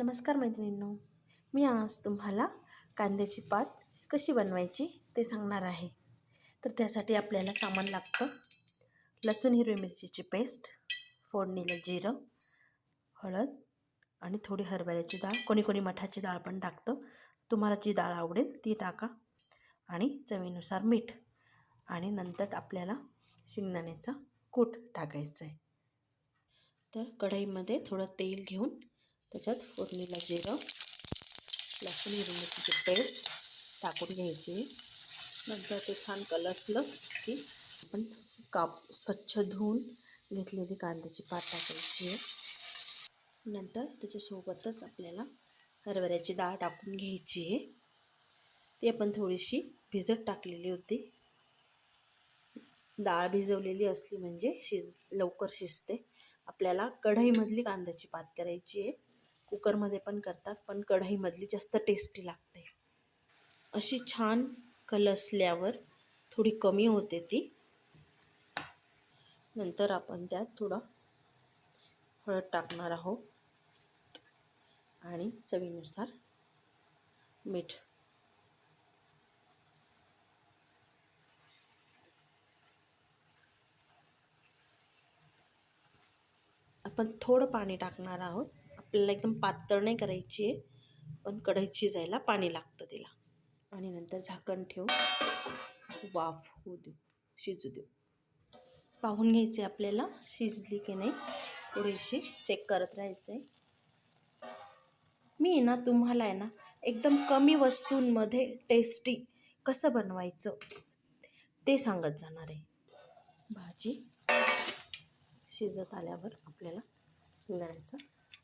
नमस्कार मैत्रिणींनो, मी आज तुम्हाला कांद्याची पात कशी बनवायची ते सांगणार आहे. तर त्यासाठी आपल्याला सामान लागतं लसूण हिरवी मिरचीची पेस्ट, फोडणीला जिरं, हळद आणि थोडी हरभऱ्याची डाळ, कोणी कोणी मठाची डाळ पण टाकतं. तुम्हाला जी डाळ आवडेल ती टाका आणि चवीनुसार मीठ आणि नंतर आपल्याला शेंगदाण्याचा कूट टाकायचा आहे. तर कढईमध्ये थोडं तेल घेऊन त्याच्यात फोडणीला जिरं, लसूण हिरवी मिरचीची पेस्ट टाकून घ्यायची. नंतर ते छान कलसलं की आपण स्वच्छ धुवून घेतलेली कांद्याची पात टाकायची आहे. नंतर त्याच्यासोबतच आपल्याला हरभऱ्याची डाळ टाकून घ्यायची आहे. ती आपण थोडीशी भिजत टाकलेली होती. डाळ भिजवलेली असली म्हणजे लवकर शिजते. आपल्याला कढईमधली कांद्याची पात करायची आहे. कुकरमध्ये पण करतात, पण कढईमधली जास्त टेस्टी लागते. अशी छान कलसल्यावर थोडी कमी होते ती. नंतर आपण त्यात थोडं हळद टाकणार आहोत आणि चवीनुसार मीठ. आपण थोडं पाणी टाकणार आहोत. आपल्याला एकदम पातळ नाही करायची आहे, पण कढईत शिजायला पाणी लागतं तिला. आणि नंतर झाकण ठेवून वाफ होऊ देऊ, शिजू देऊ. पाहून घ्यायचे आपल्याला शिजली की नाही, थोडीशी चेक करत राहायचं आहे. मी तुम्हाला एकदम कमी वस्तूंमध्ये टेस्टी कसं बनवायचं ते सांगत जाणार आहे. भाजी शिजत आल्यावर आपल्याला शेंगदाण्याचा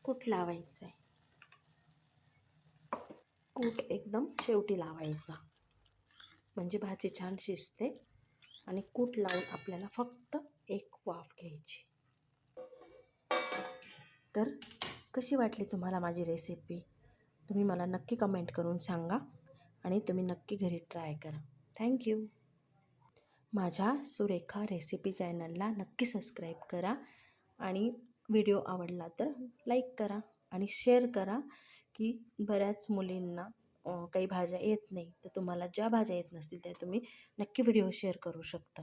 कूट लावायचा आहे. कूट एकदम शेवटी लावायचा म्हणजे भाजी छान शिजते. आणि कूट लावून आपल्याला फक्त एक वाफ घ्यायची. तर कशी वाटली तुम्हाला माझी रेसिपी? तुम्ही मला नक्की कमेंट करून सांगा आणि तुम्ही नक्की घरी ट्राय करा. थँक्यू. माझ्या सुरेखा रेसिपी चॅनलला नक्की सबस्क्राईब करा आणि व्हिडिओ आवडला तर लाईक करा आणि शेअर करा की बऱ्याच मुलींना काही भाज्या येत नाही, तर तुम्हाला ज्या भाज्या येत नसतील त्या तुम्ही नक्की व्हिडिओ शेअर करू शकता.